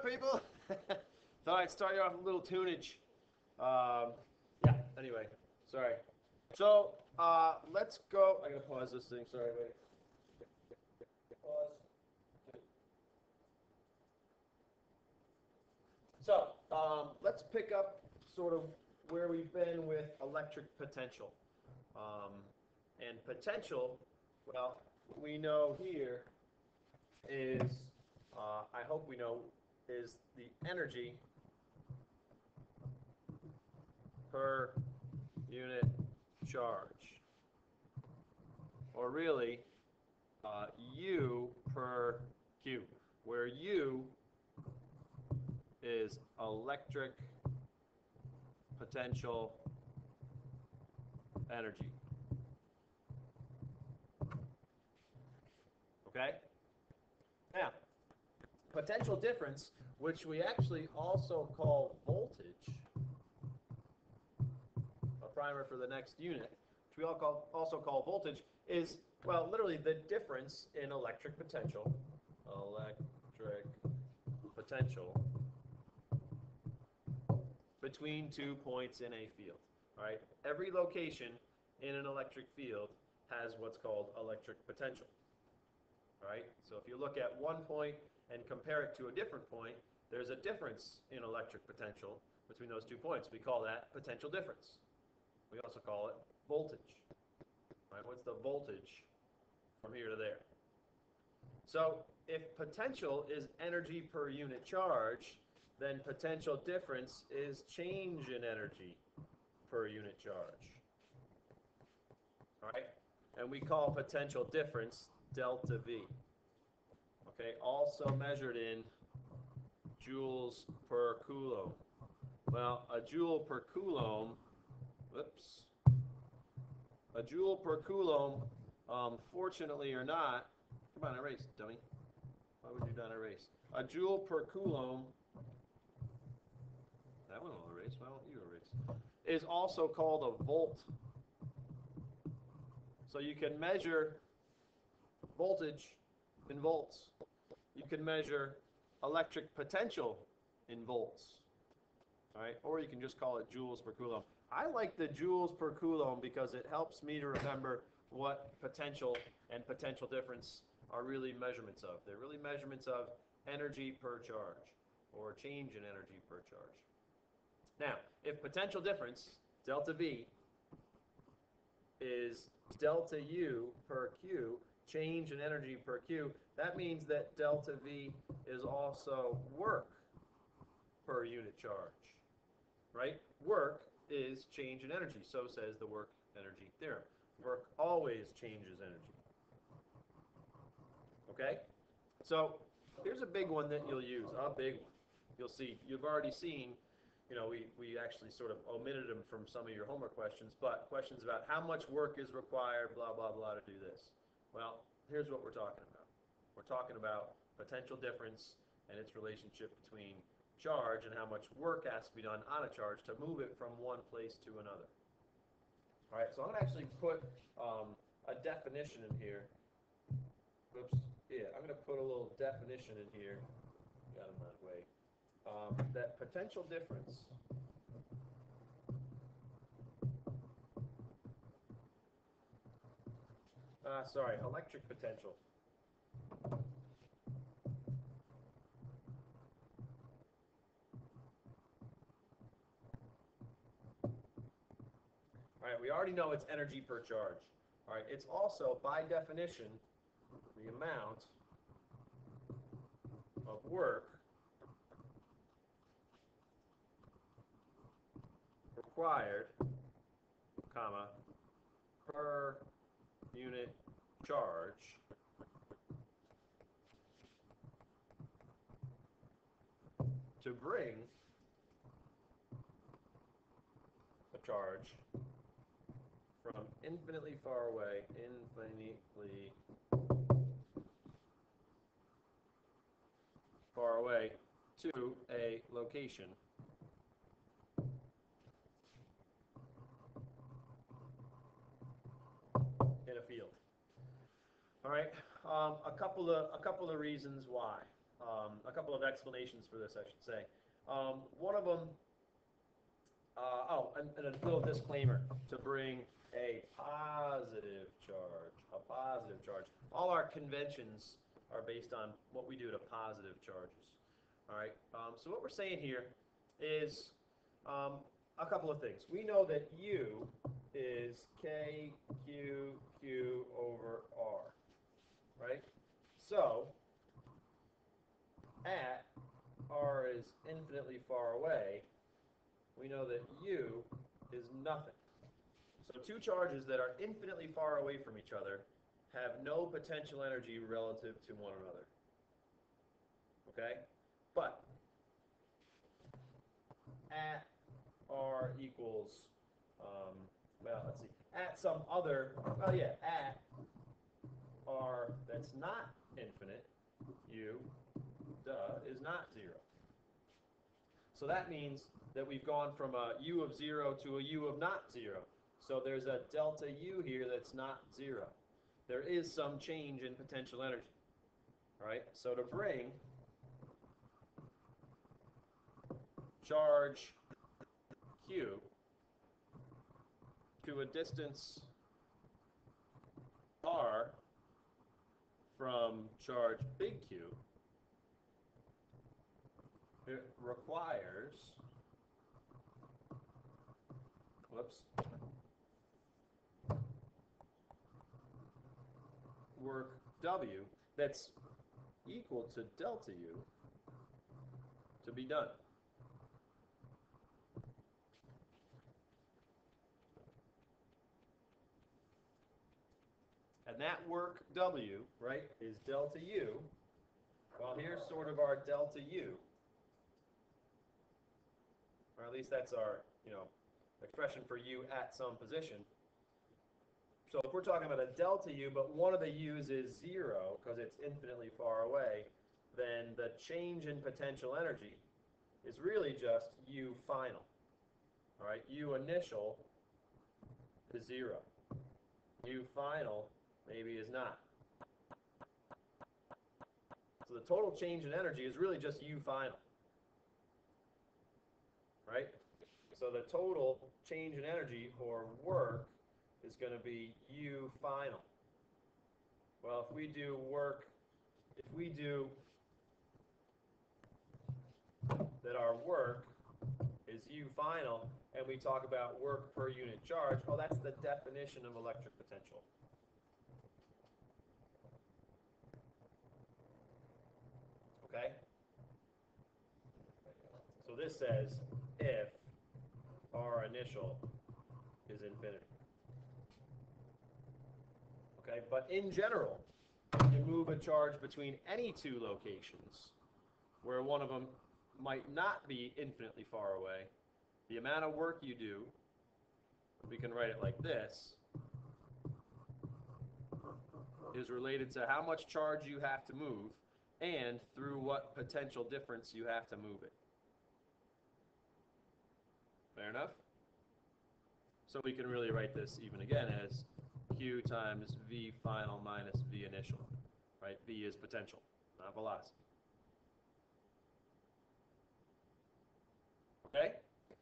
up, people? Thought I'd start you off with a little tunage. Yeah, anyway, sorry. So, let's go. I gotta pause this thing. Sorry, wait. Pause. So, let's pick up sort of where we've been with electric potential. And potential, well, we know here is, I hope we know, is the energy per unit charge. Or really, U per Q, where U is electric potential energy. Okay? Now, potential difference, which we actually also call voltage, a primer for the next unit, which we also call voltage, is, well, literally the difference in electric potential between 2 points in a field. All right? Every location in an electric field has what's called electric potential. All right? So if you look at one point and compare it to a different point, there's a difference in electric potential between those 2 points. We call that potential difference. We also call it voltage. All right? What's the voltage from here to there? So if potential is energy per unit charge, then potential difference is change in energy per unit charge. All right? And we call potential difference delta V. Okay, also measured in joules per coulomb. Well, a joule per coulomb, a joule per coulomb, fortunately or not, come on, erase, dummy. Why would you not erase? A joule per coulomb, that one will erase, why won't you erase? Is also called a volt. So you can measure voltage in volts. You can measure electric potential in volts. All right, or you can just call it joules per coulomb. I like the joules per coulomb because it helps me to remember what potential and potential difference are really measurements of. They're really measurements of energy per charge, or change in energy per charge. Now, if potential difference, delta V, is delta U per Q, change in energy per Q, that means that delta V is also work per unit charge, right? Work is change in energy, so says the work energy theorem. Work always changes energy. Okay? So here's a big one that you'll use, a big one. You'll see, you've already seen, you know, we actually sort of omitted them from some of your homework questions, but questions about how much work is required, blah, blah, blah, to do this. Well, here's what we're talking about. We're talking about potential difference and its relationship between charge and how much work has to be done on a charge to move it from one place to another. All right, so I'm going to actually put a definition in here. Oops, yeah, I'm going to put a little definition in here. Got him that way. That potential difference electric potential all right, we already know it's energy per charge. All right, it's also, by definition, the amount of work required, comma, per unit charge to bring a charge from infinitely far away to a location in a field. All right, a couple of reasons why. a couple of explanations for this, I should say. One of them, and a little disclaimer to bring a positive charge, All our conventions are based on what we do to positive charges. All right. So what we're saying here is a couple of things. We know that U is K, Q, Q over R, right? So at R is infinitely far away, we know that U is nothing. So two charges that are infinitely far away from each other have no potential energy relative to one another. Okay? But at R equals, let's see, at some other, at R that's not infinite, U, is not 0. So that means that we've gone from a U of 0 to a U of not 0. So there's a delta U here that's not 0. There is some change in potential energy. All right? So to bring charge Q to a distance R from charge big Q, it requires, work W that's equal to delta U to be done. And that work W, right, is delta U. Well, here's sort of our delta U. Or at least that's our, expression for U at some position. So if we're talking about a delta U, but one of the U's is 0 because it's infinitely far away, then the change in potential energy is really just U final. All right, U initial is 0. U final maybe is not. So the total change in energy is really just U final. Right? So the total change in energy or work is going to be U final. Well, if we do that our work is U final, and we talk about work per unit charge, well, that's the definition of electric potential. Okay? So this says if R initial is infinity. Okay, but in general, you move a charge between any two locations where one of them might not be infinitely far away. The amount of work you do, we can write it like this, is related to how much charge you have to move and through what potential difference you have to move it. Fair enough? So we can really write this even again as Q times V final minus V initial. Right? V is potential, not velocity. Okay?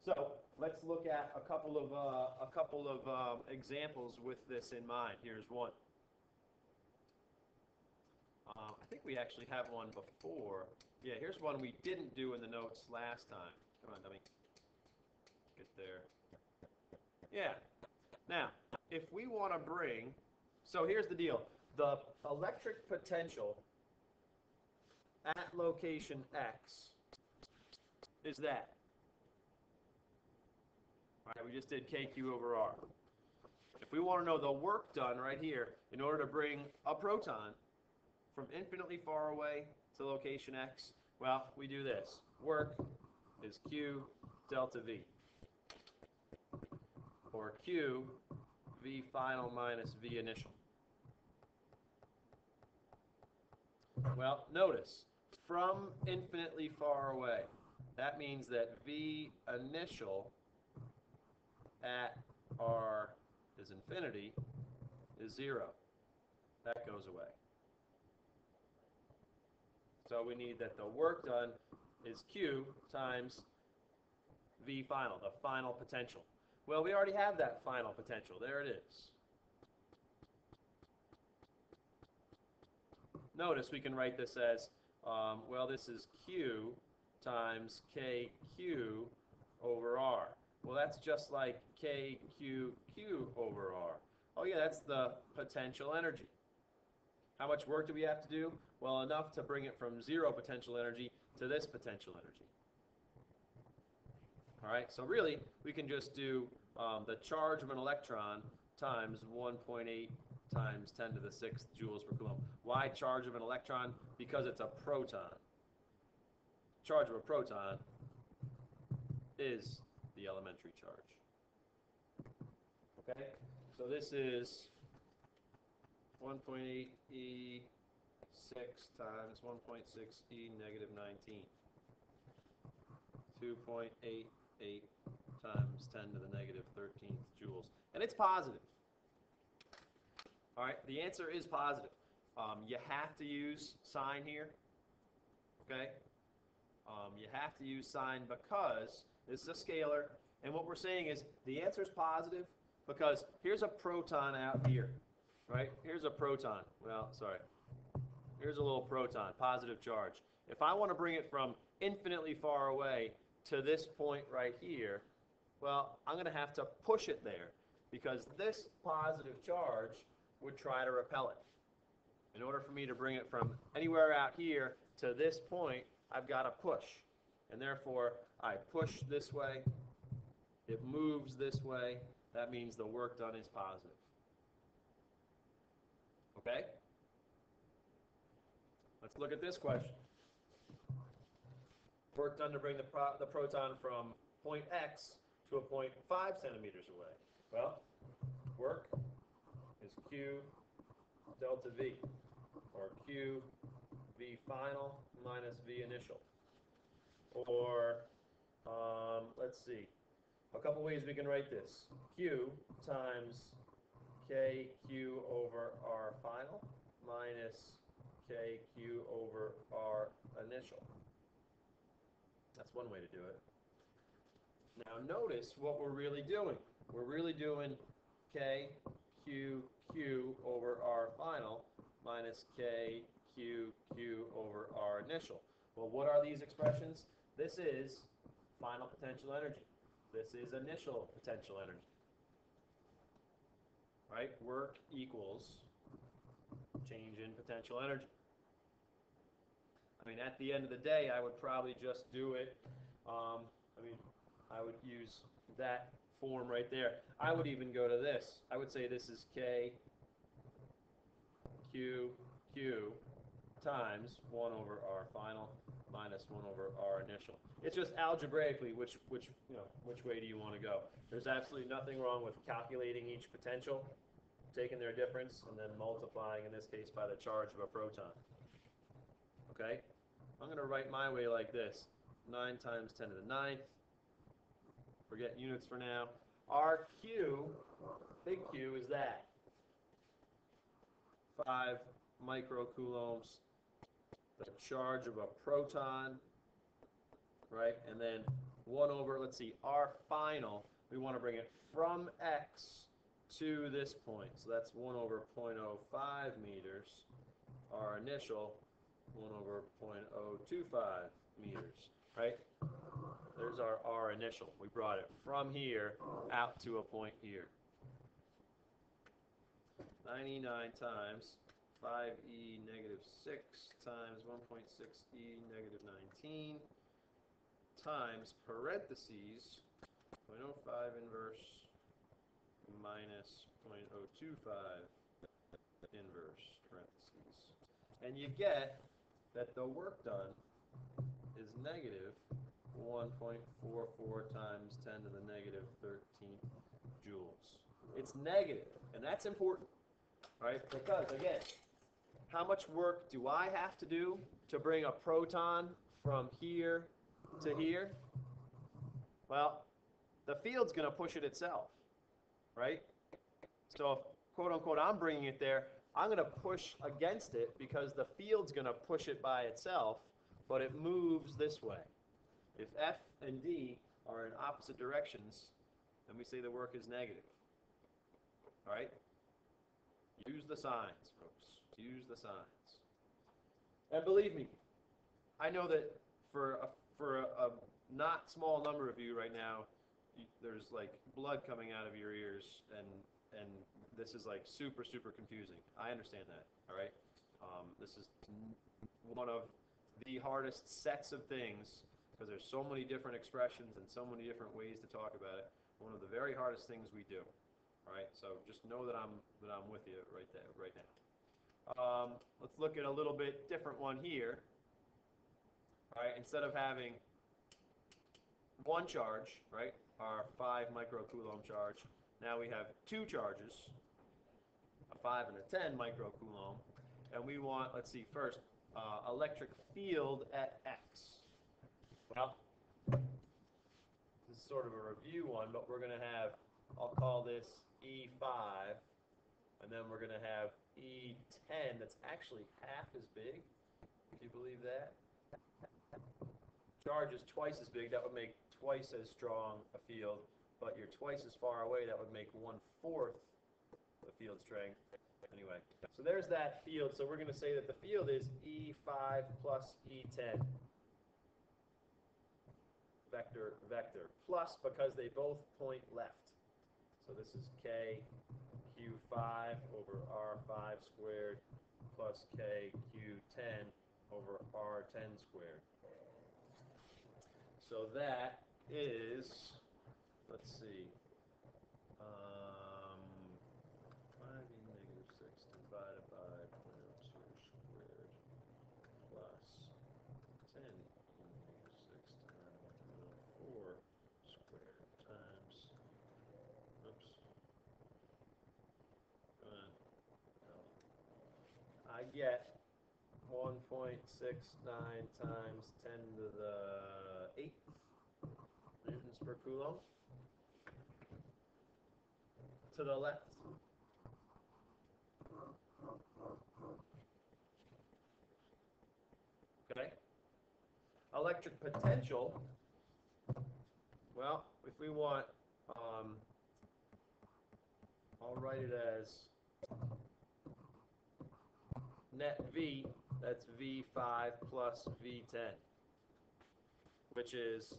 So let's look at a couple of examples with this in mind. Here's one. I think we actually have one before. Yeah, here's one we didn't do in the notes last time. Come on, dummy. Get there. Yeah. Now, if we want to bring, so here's the deal. The electric potential at location X is that. All right, we just did KQ over R. If we want to know the work done right here in order to bring a proton from infinitely far away to location X, well, we do this. Work is Q delta V. Or Q V final minus V initial. Well, notice, from infinitely far away, that means that V initial at R is infinity is 0. That goes away. So we need that the work done is Q times V final, the final potential. Well, we already have that final potential. There it is. Notice we can write this as, well, this is Q times KQ over R. Well, that's just like KQQ over R. Oh, yeah, that's the potential energy. How much work do we have to do? Well, enough to bring it from 0 potential energy to this potential energy. All right, so really, we can just do the charge of an electron times 1.8 times 10 to the 6th joules per coulomb. Why charge of an electron? Because it's a proton. Charge of a proton is the elementary charge. Okay, so this is 1.8 E 6 times 1.6 E negative 19. 2.88 times 10 to the negative 13th joules. And it's positive. All right, the answer is positive. You have to use sign here, okay? You have to use sign because this is a scalar, and what we're saying is the answer is positive because here's a proton out here, right? Here's a proton. Well, sorry. Here's a little proton, positive charge. If I want to bring it from infinitely far away to this point right here, well, I'm going to have to push it there because this positive charge would try to repel it. In order for me to bring it from anywhere out here to this point, I've got to push. And therefore, I push this way, it moves this way, that means the work done is positive. Okay? Let's look at this question. Work done to bring the proton from point X to a point 5 centimeters away. Well, work is Q delta V, or Q V final minus V initial. Or, let's see, a couple ways we can write this. Q times KQ over R final minus KQ over R initial. That's one way to do it. Now notice what we're really doing. We're really doing KQQ over R final minus KQQ over R initial. Well, what are these expressions? This is final potential energy. This is initial potential energy. Right? Work equals change in potential energy. I mean, at the end of the day, I would probably just do it. I would use that form right there. I would even go to this. I would say this is K, Q, Q times 1 over R final minus 1 over R initial. It's just algebraically which way do you want to go. There's absolutely nothing wrong with calculating each potential, taking their difference, and then multiplying, in this case, by the charge of a proton. Okay? I'm going to write my way like this. 9 times 10 to the 9th. Forget units for now. RQ, big Q, is that. 5 microcoulombs. The charge of a proton, right? And then 1 over, let's see, R final, we want to bring it from X to this point. So that's 1 over 0.05 meters. R initial, 1 over 0.025 meters, right? There's our R initial. We brought it from here out to a point here. 99 times 5e negative 6 times 1.6e negative 19 times parentheses 0.05 inverse minus 0.025 inverse parentheses. And you get that the work done is negative 1.44 times 10 to the negative 13th joules. It's negative, and that's important, right? Because, again, how much work do I have to do to bring a proton from here to here? Well, the field's going to push it itself, right? So if, quote unquote, I'm bringing it there, I'm going to push against it because the field's going to push it by itself, but it moves this way. If F and D are in opposite directions, then we say the work is negative. All right? Use the signs, folks. Use the signs. And believe me, I know that for a not small number of you right now, there's like blood coming out of your ears, and this is like super confusing. I understand that. All right. This is one of the hardest sets of things because there's so many different expressions and so many different ways to talk about it. One of the very hardest things we do. All right. So just know that I'm with you right now. Let's look at a little bit different one here. All right. Instead of having one charge, right, our 5 microcoulomb charge, now we have two charges, a 5 and a 10 microcoulomb, and we want, let's see, first, electric field at X. Well, this is sort of a review one, but we're going to have, I'll call this E5, and then we're going to have E10 that's actually half as big, if you believe that. Charge is twice as big, that would make twice as strong a field, but you're twice as far away, that would make 1/4 the field strength. Anyway, so there's that field. So we're going to say that the field is E5 plus E10. Vector, plus because they both point left. So this is KQ5 over R5 squared plus KQ10 over R10 squared. So that is, let's see, 5e negative 6 divided by 0.02 squared plus 10e negative 6 divided by 0.04 squared times, oops, I get 1.69 times 10 to the 8th newtons per coulomb to the left. Okay. Electric potential, well, if we want, I'll write it as net V, that's V5 plus V10, which is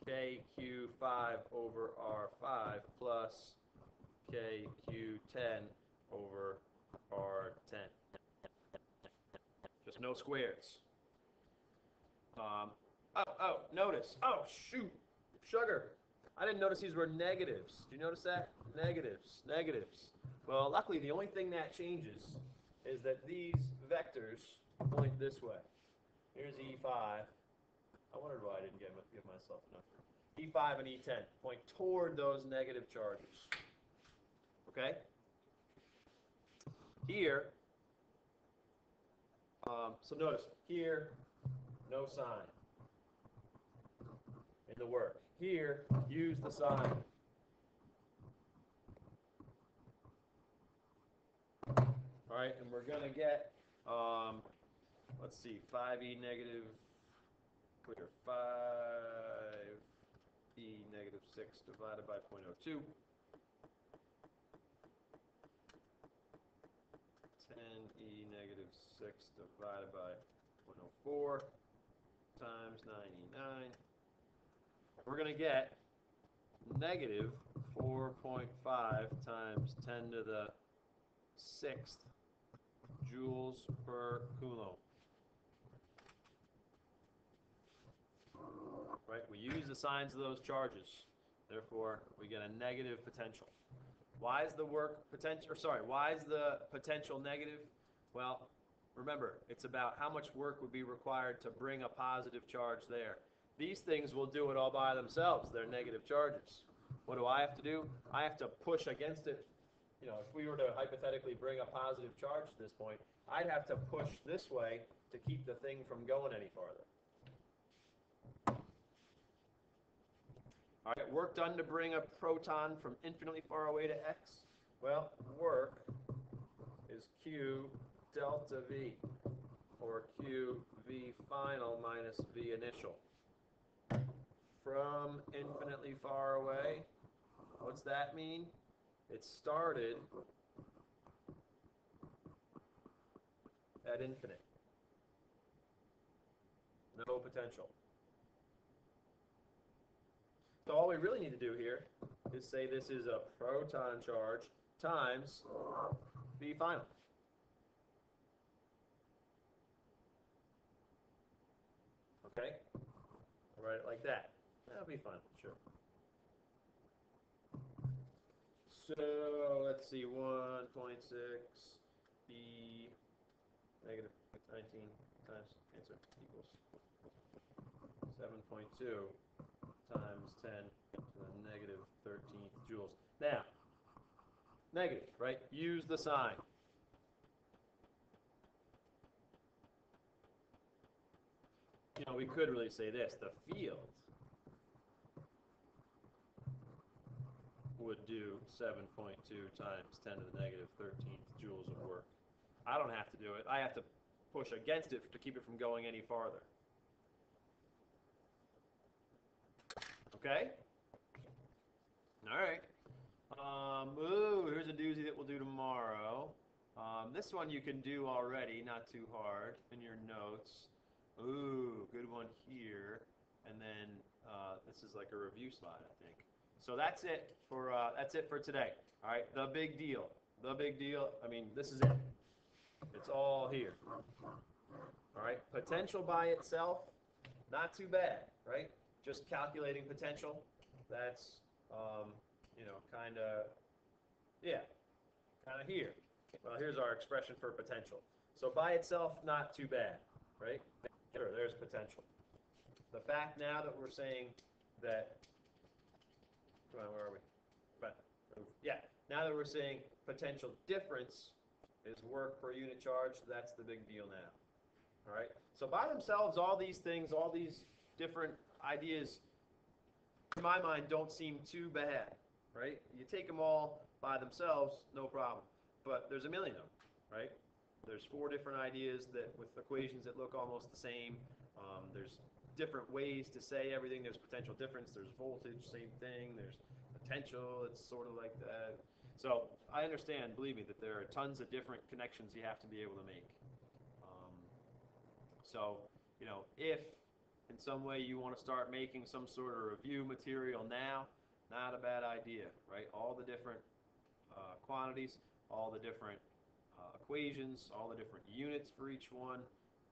KQ5 over R5 plus KQ10 over R10. Just no squares. Notice. Oh, shoot. Sugar. I didn't notice these were negatives. Do you notice that? Negatives. Well, luckily, the only thing that changes is that these vectors point this way. Here's E5. I wondered why I didn't give myself enough. E5 and E10 point toward those negative charges. Okay? Here, so notice, here, no sign in the work. Here, use the sign. All right, and we're going to get, let's see, 5e negative, clear, 5e negative 6 divided by 0.02. 10e negative 6 divided by 0.04 times 99. We're going to get negative 4.5 times 10 to the 6th joules per coulomb. Right? We use the signs of those charges. Therefore, we get a negative potential. Why is the potential negative? Well, remember, it's about how much work would be required to bring a positive charge there. These things will do it all by themselves. They're negative charges. What do I have to do? I have to push against it. You know, if we were to hypothetically bring a positive charge to this point, I'd have to push this way to keep the thing from going any farther. All right, work done to bring a proton from infinitely far away to X. Well, work is is Q delta V, or Q V final minus V initial. From infinitely far away, what's that mean? It started at infinite. No potential. So all we really need to do here is say this is a proton charge times V final. Okay? I'll write it like that. That'll be fine, sure. So let's see, 1.6 B negative 19 times answer equals 7.2 times 10 to the negative 13th joules. Now, negative, right? Use the sign. You know, we could really say this. The field would do 7.2 times 10 to the negative 13th joules of work. I don't have to do it. I have to push against it to keep it from going any farther. Okay? All right. Here's a doozy that we'll do tomorrow. This one you can do already, not too hard, in your notes. Ooh, good one here. And then this is like a review slide, I think. So that's it for today. All right, the big deal. The big deal. I mean, this is it. It's all here. All right, potential by itself, not too bad, right? Just calculating potential. That's you know, kind of here. Well, here's our expression for potential. So by itself, not too bad, right? Sure, there's potential. The fact now that we're saying that, come on, where are we? But, yeah, now that we're saying potential difference is work per unit charge, that's the big deal now. All right? So by themselves, all these things, all these different ideas, in my mind, don't seem too bad, right? You take them all by themselves, no problem. But there's a million of them, right? There's 4 different ideas that with equations that look almost the same. There's different ways to say everything. There's potential difference. There's voltage, same thing. There's potential. It's sort of like that. So I understand, believe me, that there are tons of different connections you have to be able to make. So, you know, if in some way you want to start making some sort of review material now, not a bad idea, right? All the different quantities, all the different equations, all the different units for each one,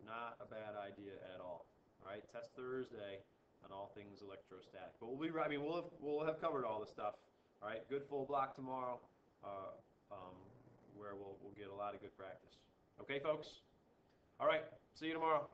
not a bad idea at all. All right, test Thursday on all things electrostatic. But we'll have covered all this stuff. All right, good full block tomorrow, where we'll get a lot of good practice. Okay, folks. All right, see you tomorrow.